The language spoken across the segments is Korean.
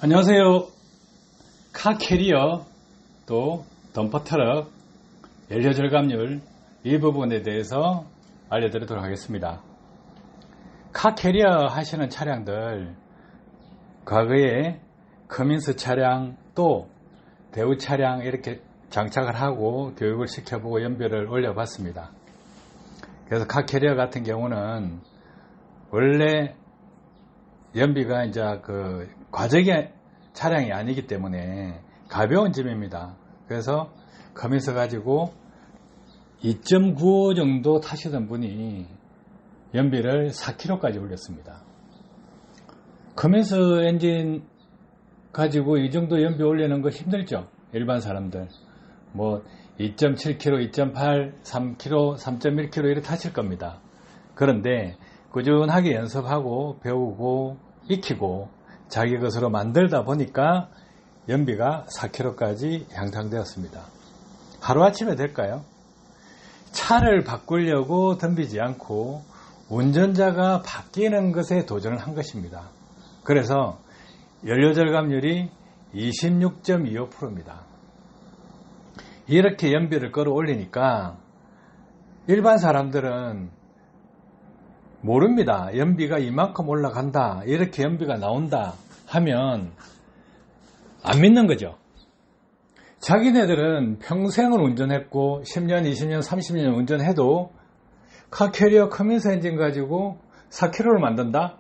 안녕하세요. 카캐리어 또 덤퍼트럭 연료 절감률 이 부분에 대해서 알려드리도록 하겠습니다. 카캐리어 하시는 차량들, 과거에 커민스 차량 또 대우 차량 이렇게 장착을 하고 교육을 시켜보고 연비를 올려봤습니다. 그래서 카캐리어 같은 경우는 원래 연비가 이제 과적의 차량이 아니기 때문에 가벼운 짐입니다. 그래서 커민스 가지고 2.95 정도 타시던 분이 연비를 4km까지 올렸습니다. 커민스 엔진 가지고 이 정도 연비 올리는 거 힘들죠? 일반 사람들. 뭐 2.7km, 2.8, 3km, 3.1km 이렇게 타실 겁니다. 그런데 꾸준하게 연습하고 배우고 익히고 자기 것으로 만들다 보니까 연비가 4km까지 향상되었습니다. 하루아침에 될까요? 차를 바꾸려고 덤비지 않고 운전자가 바뀌는 것에 도전을 한 것입니다. 그래서 연료 절감률이 26.25%입니다. 이렇게 연비를 끌어올리니까 일반 사람들은 모릅니다. 연비가 이만큼 올라간다, 이렇게 연비가 나온다 하면 안 믿는 거죠. 자기네들은 평생을 운전했고 10년, 20년, 30년 운전해도 카캐리어 커민스 엔진 가지고 4km를 만든다?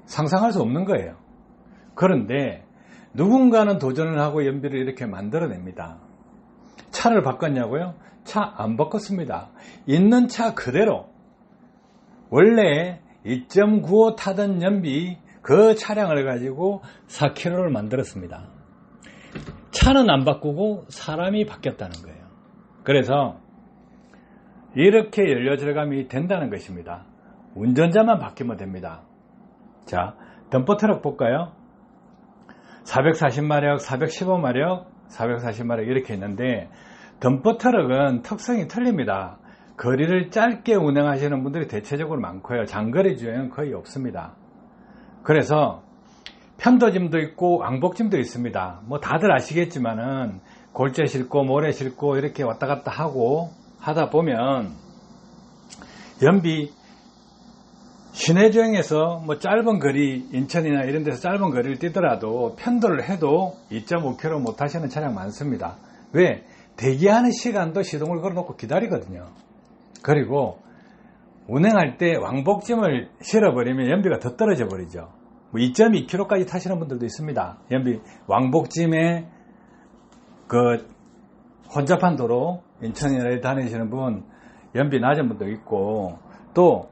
상상할 수 없는 거예요. 그런데 누군가는 도전을 하고 연비를 이렇게 만들어냅니다. 차를 바꿨냐고요? 차 안 바꿨습니다. 있는 차 그대로 원래 2.95 타던 연비 그 차량을 가지고 4km를 만들었습니다. 차는 안 바꾸고 사람이 바뀌었다는 거예요. 그래서 이렇게 연료 절감이 된다는 것입니다. 운전자만 바뀌면 됩니다. 자, 덤퍼트럭 볼까요? 440마력, 415마력, 440마력 이렇게 있는데 덤퍼트럭은 특성이 틀립니다. 거리를 짧게 운행하시는 분들이 대체적으로 많고요. 장거리 주행은 거의 없습니다. 그래서 편도짐도 있고 왕복짐도 있습니다. 뭐 다들 아시겠지만은 골재 싣고 모래 싣고 이렇게 왔다 갔다 하고 하다 보면 연비 시내 주행에서 뭐 짧은 거리 인천이나 이런 데서 짧은 거리를 뛰더라도 편도를 해도 2.5km 못 하시는 차량 많습니다. 왜? 대기하는 시간도 시동을 걸어놓고 기다리거든요. 그리고 운행할 때 왕복짐을 실어버리면 연비가 더 떨어져 버리죠. 뭐 2.2km까지 타시는 분들도 있습니다. 연비 왕복짐에 혼잡한 도로 인천이나 다니시는 분 연비 낮은 분도 있고 또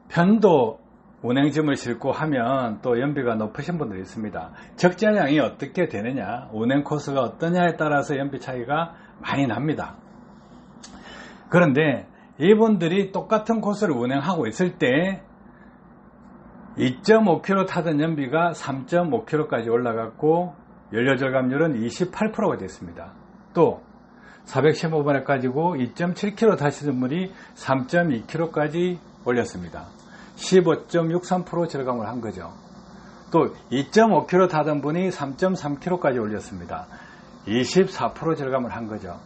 편도 운행짐을 싣고 하면 또 연비가 높으신 분들이 있습니다. 적재량이 어떻게 되느냐, 운행 코스가 어떠냐에 따라서 연비 차이가 많이 납니다. 그런데 이분들이 똑같은 코스를 운행하고 있을 때 2.5km 타던 연비가 3.5km까지 올라갔고 연료 절감률은 28%가 됐습니다. 또 415마력 가지고 2.7km 타시던 분이 3.2km까지 올렸습니다. 15.63% 절감을 한 거죠. 또 2.5km 타던 분이 3.3km까지 올렸습니다. 24% 절감을 한 거죠.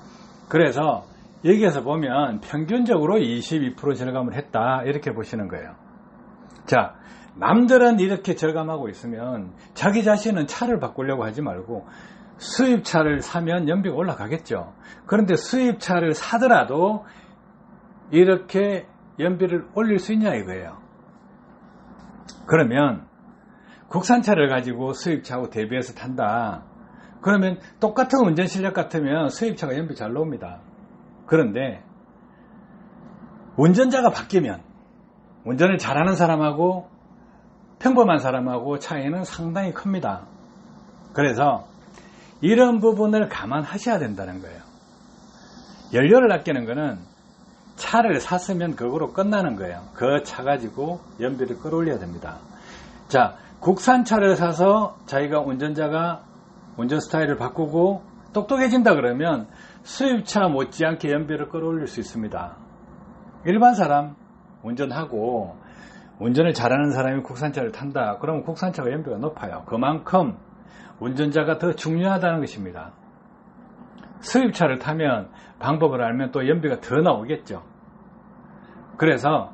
그래서 여기에서 보면 평균적으로 22% 절감을 했다, 이렇게 보시는 거예요. 자, 남들은 이렇게 절감하고 있으면 자기 자신은 차를 바꾸려고 하지 말고 수입차를 사면 연비가 올라가겠죠. 그런데 수입차를 사더라도 이렇게 연비를 올릴 수 있냐 이거예요. 그러면 국산차를 가지고 수입차하고 대비해서 탄다. 그러면 똑같은 운전 실력 같으면 수입차가 연비 잘 나옵니다. 그런데 운전자가 바뀌면 운전을 잘하는 사람하고 평범한 사람하고 차이는 상당히 큽니다. 그래서 이런 부분을 감안하셔야 된다는 거예요. 연료를 아끼는 거는 차를 샀으면 그거로 끝나는 거예요. 그 차 가지고 연비를 끌어올려야 됩니다. 자, 국산차를 사서 자기가 운전자가 운전 스타일을 바꾸고 똑똑해진다 그러면 수입차 못지않게 연비를 끌어올릴 수 있습니다. 일반 사람 운전하고 운전을 잘하는 사람이 국산차를 탄다. 그러면 국산차가 연비가 높아요. 그만큼 운전자가 더 중요하다는 것입니다. 수입차를 타면 방법을 알면 또 연비가 더 나오겠죠. 그래서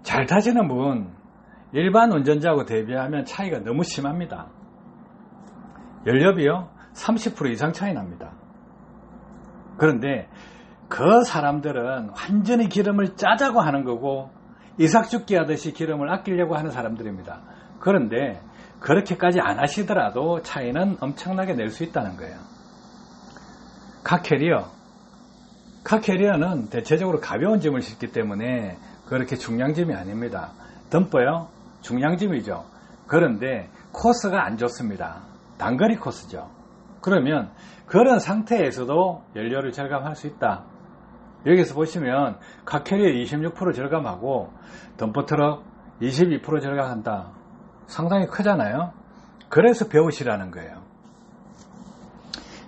잘 타시는 분, 일반 운전자하고 대비하면 차이가 너무 심합니다. 연료비요 30% 이상 차이 납니다. 그런데 그 사람들은 완전히 기름을 짜자고 하는 거고 이삭죽기 하듯이 기름을 아끼려고 하는 사람들입니다. 그런데 그렇게까지 안 하시더라도 차이는 엄청나게 낼 수 있다는 거예요. 카캐리어는 대체적으로 가벼운 짐을 싣기 때문에 그렇게 중량짐이 아닙니다. 덤퍼요 중량짐이죠. 그런데 코스가 안 좋습니다. 단거리 코스죠. 그러면 그런 상태에서도 연료를 절감할 수 있다. 여기서 보시면 카캐리어 26% 절감하고 덤퍼트럭 22% 절감한다. 상당히 크잖아요. 그래서 배우시라는 거예요.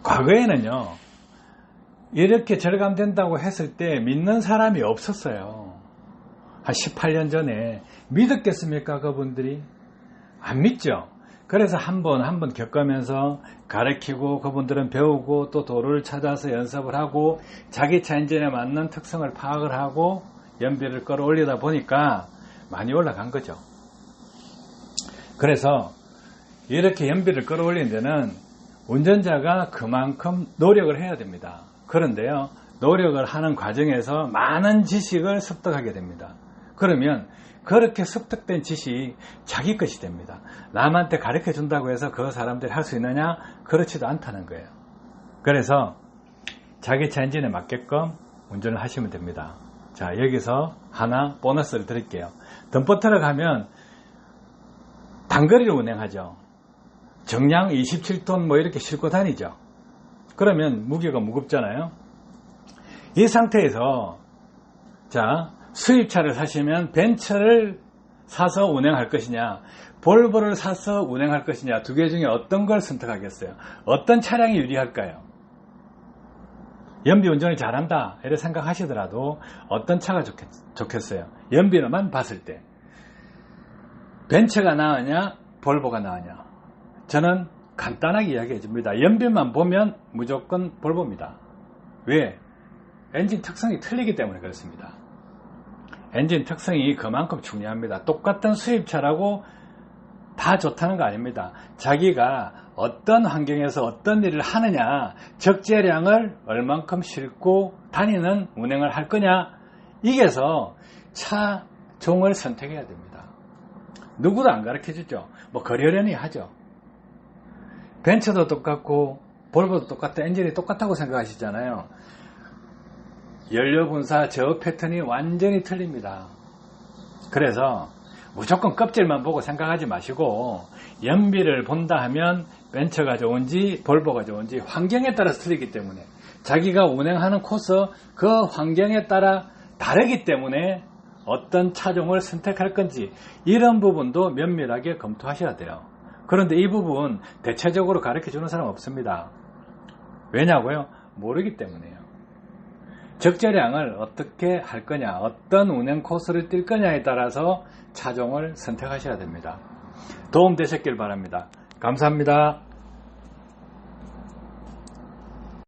과거에는요 이렇게 절감된다고 했을 때 믿는 사람이 없었어요. 한 18년 전에 믿었겠습니까? 그분들이 안 믿죠. 그래서 한 번 겪으면서 가르치고 그분들은 배우고 또 도로를 찾아서 연습을 하고 자기 차 엔진에 맞는 특성을 파악을 하고 연비를 끌어올리다 보니까 많이 올라간 거죠. 그래서 이렇게 연비를 끌어올리는 데는 운전자가 그만큼 노력을 해야 됩니다. 그런데요 노력을 하는 과정에서 많은 지식을 습득하게 됩니다. 그러면 그렇게 습득된 지식이 자기 것이 됩니다. 남한테 가르쳐 준다고 해서 그 사람들이 할 수 있느냐? 그렇지도 않다는 거예요. 그래서 자기 차 엔진에 맞게끔 운전을 하시면 됩니다. 자, 여기서 하나 보너스를 드릴게요. 덤퍼트럭 하면 단거리를 운행하죠. 정량 27톤 뭐 이렇게 싣고 다니죠. 그러면 무게가 무겁잖아요. 이 상태에서 자 수입차를 사시면 벤츠를 사서 운행할 것이냐 볼보를 사서 운행할 것이냐 두 개 중에 어떤 걸 선택하겠어요? 어떤 차량이 유리할까요? 연비 운전을 잘한다 이렇게 생각하시더라도 어떤 차가 좋겠어요? 연비로만 봤을 때 벤츠가 나으냐 볼보가 나으냐? 저는 간단하게 이야기해 줍니다. 연비만 보면 무조건 볼보입니다. 왜? 엔진 특성이 틀리기 때문에 그렇습니다. 엔진 특성이 그만큼 중요합니다. 똑같은 수입차라고 다 좋다는 거 아닙니다. 자기가 어떤 환경에서 어떤 일을 하느냐, 적재량을 얼만큼 싣고 다니는 운행을 할 거냐, 이게서 차종을 선택해야 됩니다. 누구도 안 가르쳐 주죠. 뭐 거려려니 하죠. 벤츠도 똑같고 볼보도 똑같다, 엔진이 똑같다고 생각하시잖아요. 연료 분사 제어 패턴이 완전히 틀립니다. 그래서 무조건 껍질만 보고 생각하지 마시고 연비를 본다 하면 벤츠가 좋은지 볼보가 좋은지 환경에 따라서 틀리기 때문에 자기가 운행하는 코스 그 환경에 따라 다르기 때문에 어떤 차종을 선택할 건지 이런 부분도 면밀하게 검토하셔야 돼요. 그런데 이 부분 대체적으로 가르쳐 주는 사람 없습니다. 왜냐고요? 모르기 때문에요. 적재량을 어떻게 할 거냐, 어떤 운행 코스를 뛸 거냐에 따라서 차종을 선택하셔야 됩니다. 도움 되셨길 바랍니다. 감사합니다.